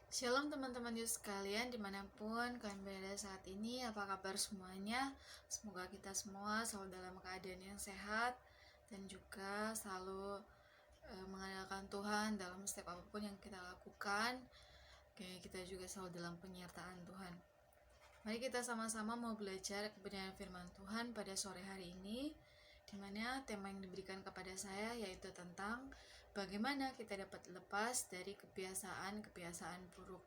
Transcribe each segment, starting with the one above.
Shalom teman-teman Yus sekalian dimanapun kalian berada saat ini. Apa kabar semuanya? Semoga kita semua selalu dalam keadaan yang sehat dan juga selalu mengandalkan Tuhan dalam setiap apapun yang kita lakukan. Kita juga selalu dalam penyertaan Tuhan. Mari kita sama-sama mau belajar kebenaran firman Tuhan pada sore hari ini, di mana tema yang diberikan kepada saya yaitu tentang bagaimana kita dapat lepas dari kebiasaan-kebiasaan buruk.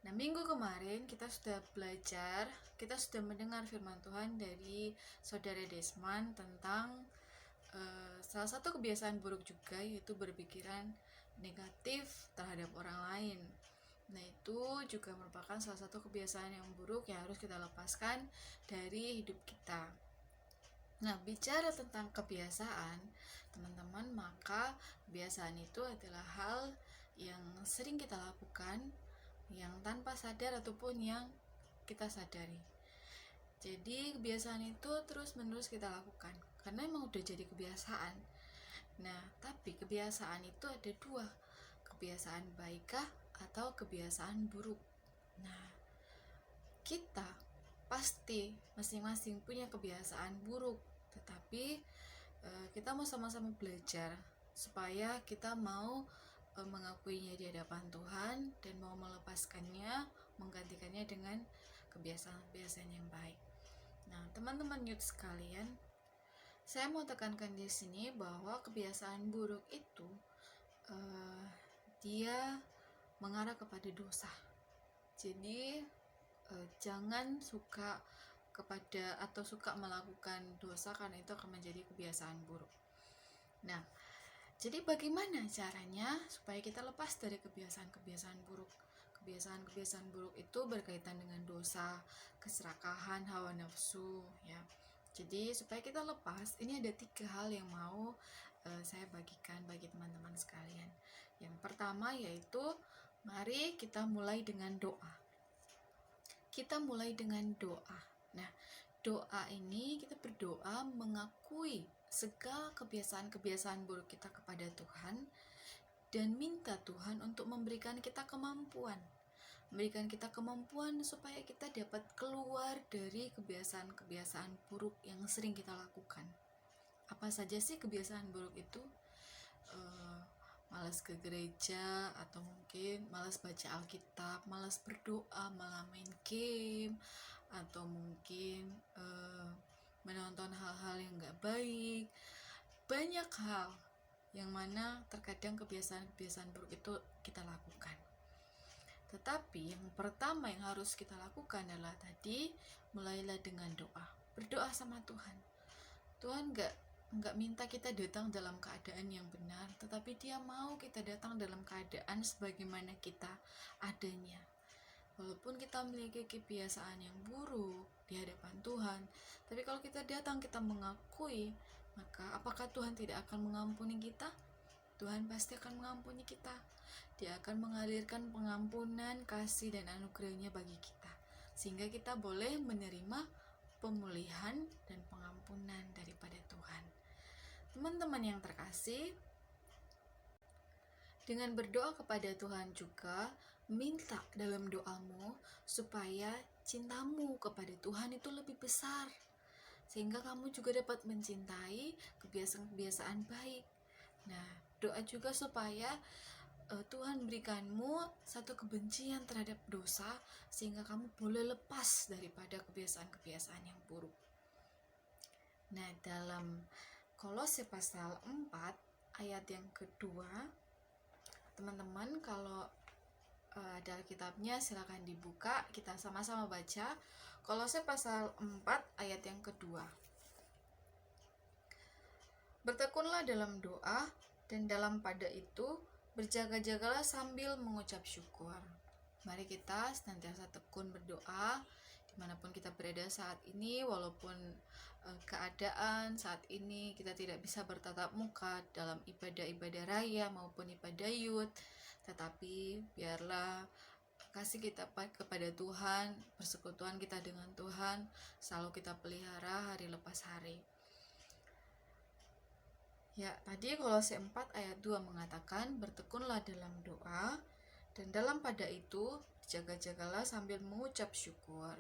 Nah, minggu kemarin kita sudah belajar, kita sudah mendengar firman Tuhan dari Saudara Desmond tentang salah satu kebiasaan buruk juga, yaitu berpikiran negatif terhadap orang lain. Nah, itu juga merupakan salah satu kebiasaan yang buruk yang harus kita lepaskan dari hidup kita. Nah, bicara tentang kebiasaan, teman-teman, maka kebiasaan itu adalah hal yang sering kita lakukan, yang tanpa sadar ataupun yang kita sadari. Jadi kebiasaan itu terus-menerus kita lakukan karena emang udah jadi kebiasaan. Nah, tapi kebiasaan itu ada dua, kebiasaan baikkah atau kebiasaan buruk. Nah, kita pasti masing-masing punya kebiasaan buruk, tetapi kita mau sama-sama belajar supaya kita mau mengakuinya di hadapan Tuhan dan mau melepaskannya, menggantikannya dengan kebiasaan-kebiasaan yang baik. Nah, teman-teman youth sekalian, saya mau tekankan di sini bahwa kebiasaan buruk itu dia mengarah kepada dosa. Jadi jangan suka kepada atau suka melakukan dosa karena itu akan menjadi kebiasaan buruk. Nah, jadi bagaimana caranya supaya kita lepas dari kebiasaan-kebiasaan buruk? Kebiasaan-kebiasaan buruk itu berkaitan dengan dosa, keserakahan, hawa nafsu, ya. Jadi supaya kita lepas, ini ada 3 hal yang mau saya bagikan bagi teman-teman sekalian. Yang pertama yaitu mari kita mulai dengan doa. Kita mulai dengan doa. Nah, doa ini kita berdoa mengakui segala kebiasaan-kebiasaan buruk kita kepada Tuhan dan minta Tuhan untuk memberikan kita kemampuan. Memberikan kita kemampuan supaya kita dapat keluar dari kebiasaan-kebiasaan buruk yang sering kita lakukan. Apa saja sih kebiasaan buruk itu? Malas ke gereja, atau mungkin malas baca Alkitab, malas berdoa, malah main game, atau mungkin menonton hal-hal yang gak baik. Banyak hal yang mana terkadang kebiasaan-kebiasaan buruk itu kita lakukan. Tetapi yang pertama yang harus kita lakukan adalah tadi, mulailah dengan doa. Berdoa sama Tuhan. Tuhan nggak minta kita datang dalam keadaan yang benar, tetapi Dia mau kita datang dalam keadaan sebagaimana kita adanya. Walaupun kita memiliki kebiasaan yang buruk di hadapan Tuhan, tapi kalau kita datang, kita mengakui, maka apakah Tuhan tidak akan mengampuni kita? Tuhan pasti akan mengampuni kita. Dia akan mengalirkan pengampunan, kasih, dan anugerahnya bagi kita, sehingga kita boleh menerima pemulihan dan pengampunan daripada Tuhan. Teman-teman yang terkasih, dengan berdoa kepada Tuhan juga, minta dalam doamu supaya cintamu kepada Tuhan itu lebih besar, sehingga kamu juga dapat mencintai kebiasaan-kebiasaan baik. Nah, doa juga supaya Tuhan berikanmu satu kebencian terhadap dosa, sehingga kamu boleh lepas daripada kebiasaan-kebiasaan yang buruk. Nah, dalam Kolose pasal 4 ayat yang kedua, teman-teman kalau ada Alkitabnya silakan dibuka, kita sama-sama baca Kolose pasal 4 ayat yang kedua. Bertekunlah dalam doa, dan dalam pada itu berjaga-jagalah sambil mengucap syukur. Mari kita senantiasa tekun berdoa dimanapun kita berada saat ini, walaupun keadaan saat ini kita tidak bisa bertatap muka dalam ibadah-ibadah raya maupun ibadah youth, tetapi biarlah kasih kita kepada Tuhan, persekutuan kita dengan Tuhan selalu kita pelihara hari lepas hari. Ya, tadi Kolose 4 ayat 2 mengatakan bertekunlah dalam doa, Dan dalam pada itu, jaga-jagalah sambil mengucap syukur.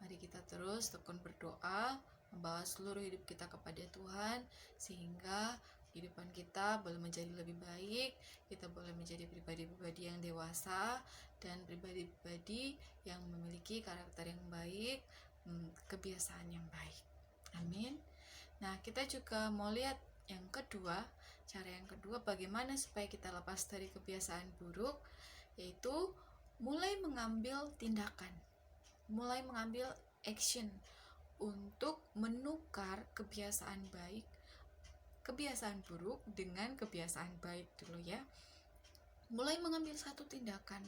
Mari kita terus tekun berdoa, membawa seluruh hidup kita kepada Tuhan, sehingga kehidupan kita boleh menjadi lebih baik, kita boleh menjadi pribadi-pribadi yang dewasa, dan pribadi-pribadi yang memiliki karakter yang baik, kebiasaan yang baik. Amin. Nah, kita juga mau lihat yang kedua, cara yang kedua bagaimana supaya kita lepas dari kebiasaan buruk, yaitu mulai mengambil tindakan, mulai mengambil action untuk menukar kebiasaan baik, kebiasaan buruk dengan kebiasaan baik dulu ya. Mulai mengambil satu tindakan.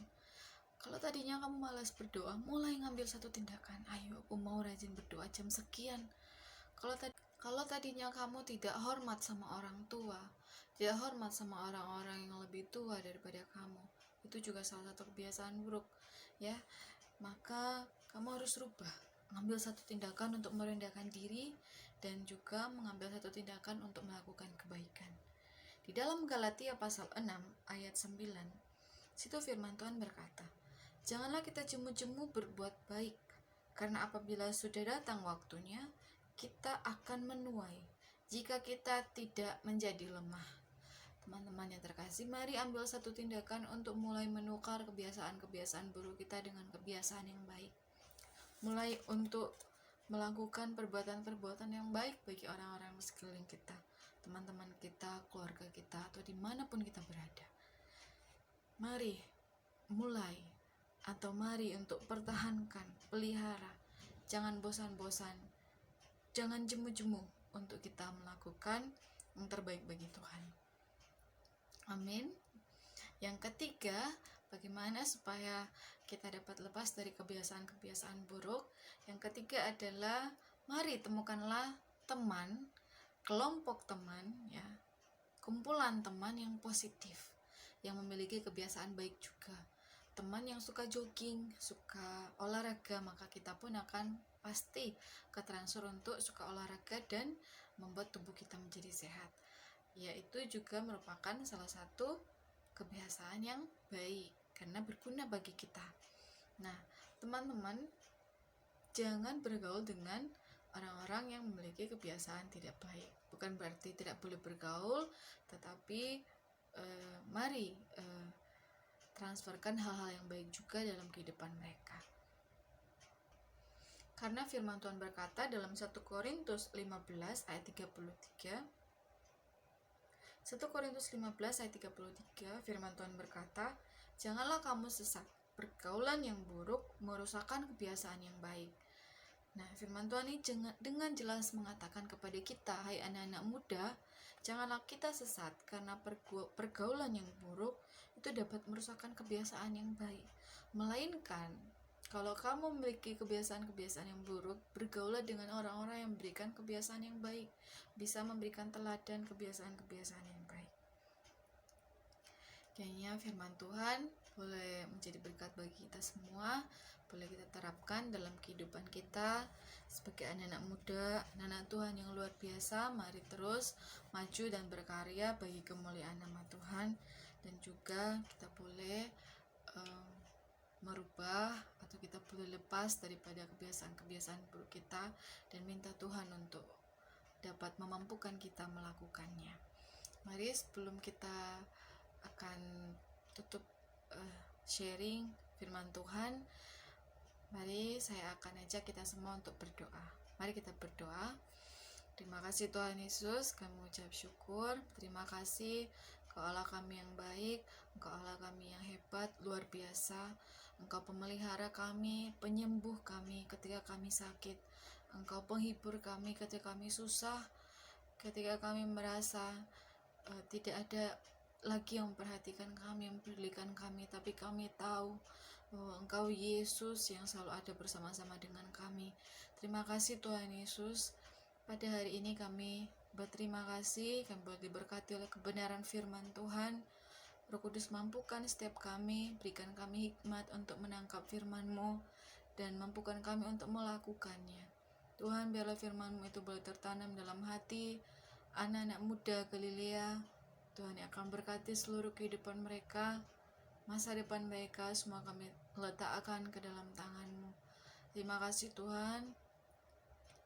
Kalau tadinya kamu malas berdoa, mulai ngambil satu tindakan. Ayo, aku mau rajin berdoa jam sekian. Kalau tadinya kamu tidak hormat sama orang tua, tidak hormat sama orang-orang yang lebih tua daripada kamu, itu juga salah satu kebiasaan buruk ya. Maka kamu harus rubah, mengambil satu tindakan untuk merendahkan diri, dan juga mengambil satu tindakan untuk melakukan kebaikan. Di dalam Galatia pasal 6 ayat 9, situ firman Tuhan berkata, janganlah kita jemu-jemu berbuat baik, karena apabila sudah datang waktunya, kita akan menuai jika kita tidak menjadi lemah. Teman-teman yang terkasih, mari ambil satu tindakan untuk mulai menukar kebiasaan-kebiasaan buruk kita dengan kebiasaan yang baik. Mulai untuk melakukan perbuatan-perbuatan yang baik bagi orang-orang sekeliling kita, teman-teman kita, keluarga kita, atau dimanapun kita berada. Mari untuk pertahankan, pelihara, jangan bosan-bosan, jangan jemu-jemu untuk kita melakukan yang terbaik bagi Tuhan. Amin. Yang ketiga, bagaimana supaya kita dapat lepas dari kebiasaan-kebiasaan buruk? Yang ketiga adalah mari temukanlah teman, kelompok teman ya, kumpulan teman yang positif, yang memiliki kebiasaan baik juga. Teman yang suka jogging, suka olahraga, maka kita pun akan pasti ketransfer untuk suka olahraga dan membuat tubuh kita menjadi sehat. Yaitu juga merupakan salah satu kebiasaan yang baik karena berguna bagi kita. Nah, teman-teman, jangan bergaul dengan orang-orang yang memiliki kebiasaan tidak baik. Bukan berarti tidak boleh bergaul, tetapi mari transferkan hal-hal yang baik juga dalam kehidupan mereka. Karena firman Tuhan berkata dalam 1 Korintus 15 ayat 33, 1 Korintus 15 ayat 33, firman Tuhan berkata, janganlah kamu sesat, pergaulan yang buruk merusakkan kebiasaan yang baik. Nah, firman Tuhan ini dengan jelas mengatakan kepada kita, hai anak-anak muda, janganlah kita sesat, karena pergaulan yang buruk itu dapat merusakkan kebiasaan yang baik. Melainkan, kalau kamu memiliki kebiasaan-kebiasaan yang buruk, bergaulah dengan orang-orang yang memberikan kebiasaan yang baik, bisa memberikan teladan kebiasaan-kebiasaan yang baik. Kayaknya firman Tuhan boleh menjadi berkat bagi kita semua, boleh kita terapkan dalam kehidupan kita sebagai anak-anak muda, anak-anak Tuhan yang luar biasa. Mari terus maju dan berkarya bagi kemuliaan nama Tuhan, dan juga kita boleh merubah atau kita boleh lepas daripada kebiasaan-kebiasaan buruk kita dan minta Tuhan untuk dapat memampukan kita melakukannya. Mari sebelum kita akan tutup sharing firman Tuhan, mari saya akan ajak kita semua untuk berdoa. Mari kita berdoa. Terima kasih Tuhan Yesus, kami ucap syukur. Terima kasih Engkau Allah kami yang baik, Engkau Allah kami yang hebat, luar biasa. Engkau pemelihara kami, penyembuh kami ketika kami sakit. Engkau penghibur kami ketika kami susah, ketika kami merasa tidak ada lagi yang memperhatikan kami, yang mempedulikan kami, tapi kami tahu bahwa Engkau Yesus yang selalu ada bersama-sama dengan kami. Terima kasih Tuhan Yesus. Pada hari ini kami berterima kasih, kami boleh diberkati oleh kebenaran firman Tuhan. Roh Kudus mampukan setiap kami, berikan kami hikmat untuk menangkap firman-Mu, dan mampukan kami untuk melakukannya. Tuhan, biarlah firman-Mu itu boleh tertanam dalam hati anak-anak muda Galilea. Tuhan yang akan berkati seluruh kehidupan mereka, Masa depan mereka semua kami letakkan ke dalam tangan-Mu. Terima kasih Tuhan,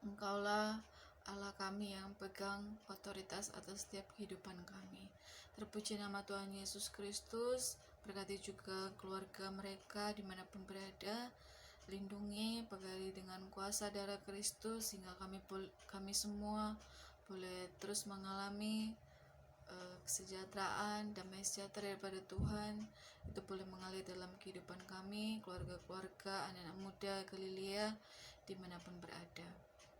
Engkaulah Allah kami yang pegang otoritas atas setiap kehidupan kami. Terpuji nama Tuhan Yesus Kristus. Berkati juga keluarga mereka dimanapun berada. Lindungi, pegali dengan kuasa darah Kristus sehingga kami semua boleh terus mengalami kesejahteraan, damai sejahtera daripada Tuhan. Itu boleh mengalir dalam kehidupan kami, keluarga-keluarga, anak-anak muda Galilea dimanapun berada.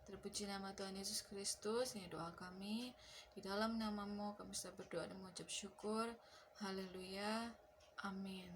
Terpuji nama Tuhan Yesus Kristus. Ini doa kami, di dalam nama-Mu kami sudah berdoa dan mengucap syukur. Haleluya, amin.